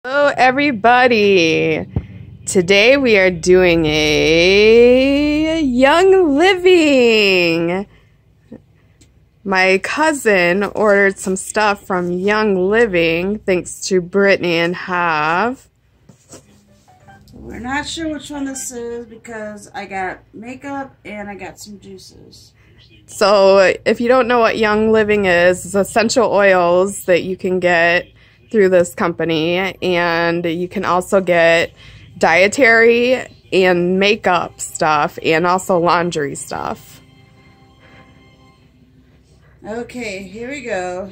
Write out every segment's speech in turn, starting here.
Hello everybody. Today we are doing a Young Living. My cousin ordered some stuff from Young Living thanks to Brittany and Hav. We're not sure which one this is because I got makeup and I got some juices. So if you don't know what Young Living is, it's essential oils that you can get through this company, and you can also get dietary and makeup stuff and also laundry stuff. Okay, here we go.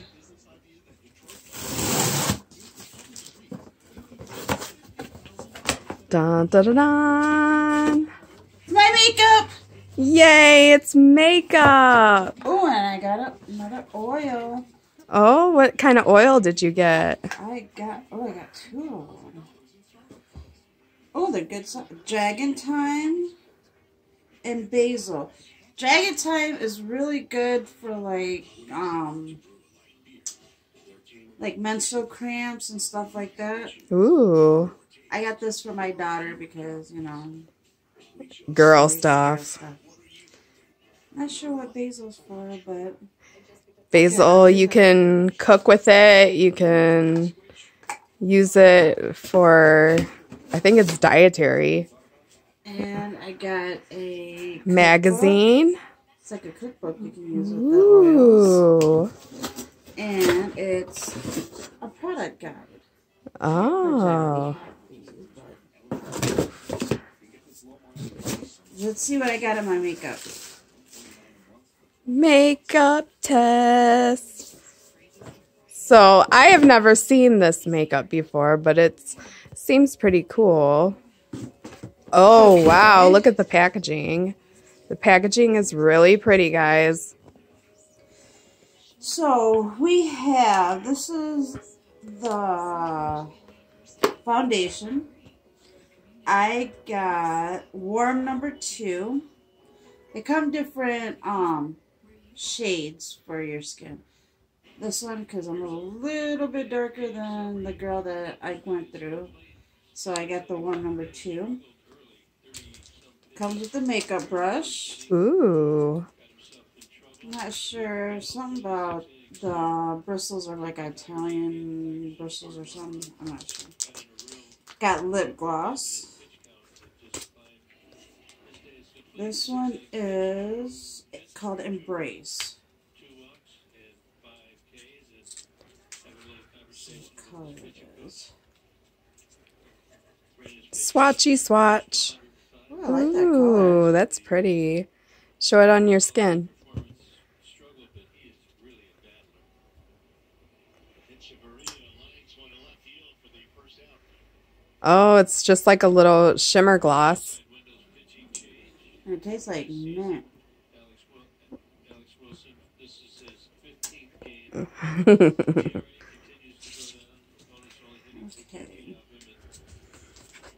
Dun, dun, dun, dun. My makeup! Yay, it's makeup! Oh, and I got another oil. Oh, what kind of oil did you get? I got two of them. Oh, they're good stuff. Dragon Thyme and basil. Dragon Thyme is really good for like menstrual cramps and stuff like that. Ooh. I got this for my daughter because, you know, Girl stuff. Not sure what basil's for, but Basil, you can cook with it. You can use it for, I think it's dietary. And I got a cookbook. Magazine. It's like a cookbook you can use with the oils. Ooh. And it's a product guide. Oh. Let's see what I got in my makeup. Makeup test. So I have never seen this makeup before, but it seems pretty cool. Oh, okay. Wow. Look at the packaging. The packaging is really pretty, guys. So we have, this is the foundation. I got Warm number 2. They come different shades for your skin. This one, because I'm a little bit darker than the girl that I went through. So I got the Warm number 2. Comes with the makeup brush. Ooh. I'm not sure. Something about the bristles are like Italian bristles or something. I'm not sure. Got lip gloss. This one is called Embrace. What color it is. Swatchy swatch. Ooh, I like that color. Ooh, that's pretty. Show it on your skin. Oh, it's just like a little shimmer gloss. And it tastes like mint. Okay.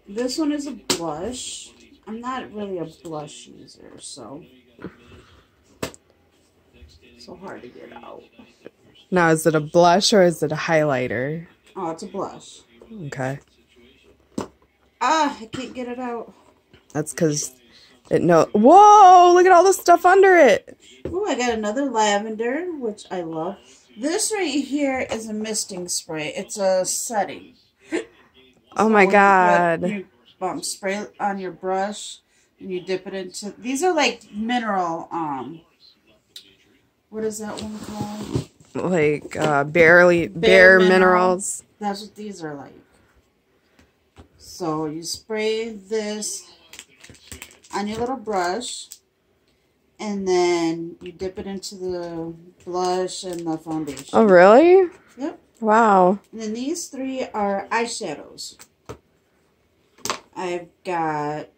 This one is a blush. I'm not really a blush user, so hard to get out. Now, is it a blush or is it a highlighter? Oh, it's a blush. Okay. Ah, I can't get it out. That's because whoa, look at all the stuff under it. Oh, I got another lavender, which I love. This right here is a misting spray. It's a setting. Oh my God. You spray it on your brush and you dip it into, these are like mineral, what is that one called? Like bare minerals. That's what these are like. So you spray this on your little brush, and then you dip it into the blush and the foundation. Oh, really? Yep. Wow. And then these 3 are eyeshadows. I've got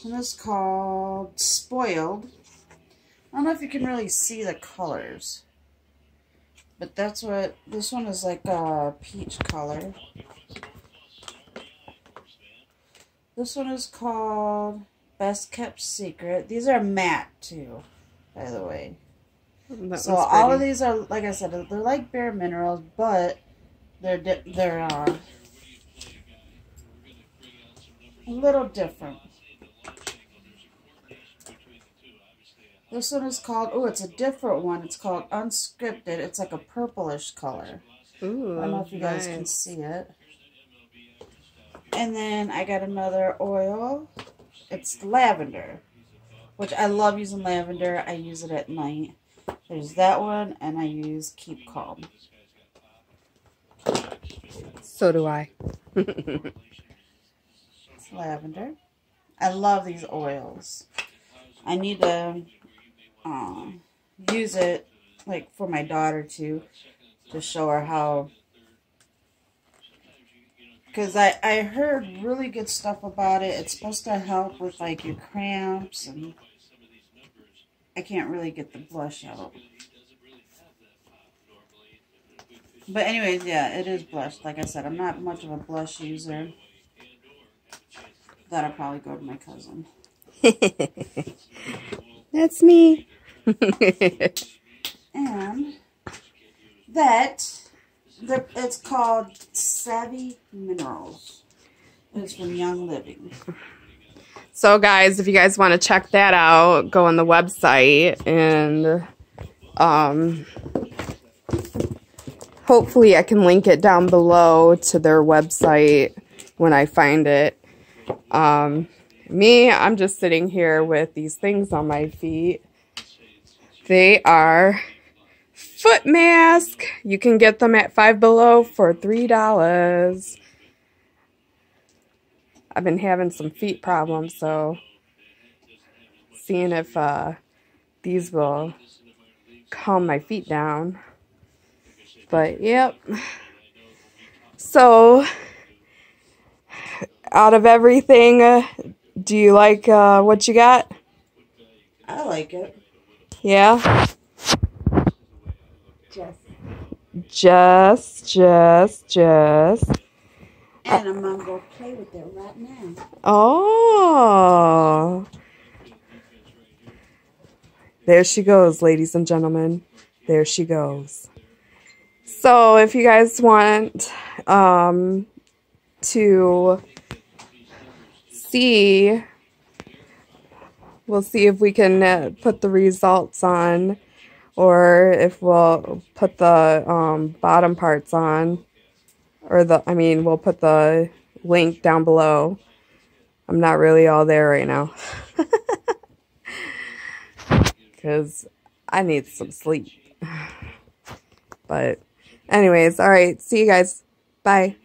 one is called Spoiled. I don't know if you can really see the colors, but that's what, this one is like a peach color. This one is called Best Kept Secret. These are matte too, by the way. So all of these are, like I said, they're like bare minerals, but They're a little different. This one is called, oh, it's a different one. It's called Unscripted. It's like a purplish color. Ooh, I don't know if you guys nice. can see it. And then I got another oil. It's lavender, which I love using lavender. I use it at night. There's that one, and I use Keep Calm. So do I. It's lavender. I love these oils. I need to use it like for my daughter too, to show her how. Because I heard really good stuff about it. It's supposed to help with like your cramps, and I can't really get the blush out. But anyways, yeah, it is blush. Like I said, I'm not much of a blush user. That'll probably go to my cousin. That's me. And it's called Savvy Minerals. It's from Young Living. So guys, if you guys want to check that out, go on the website, and hopefully I can link it down below to their website when I find it. I'm just sitting here with these things on my feet. They are foot mask. You can get them at Five Below for $3. I've been having some feet problems, so seeing if these will calm my feet down. But yep. So out of everything, do you like what you got? I like it. Yeah. Just. And I'm gonna go play with it right now. Oh. There she goes, ladies and gentlemen. There she goes. So if you guys want to see, we'll see if we can put the results on, or if we'll put the bottom parts on, or we'll put the link down below. I'm not really all there right now because I need some sleep. But anyways, all right, see you guys. Bye.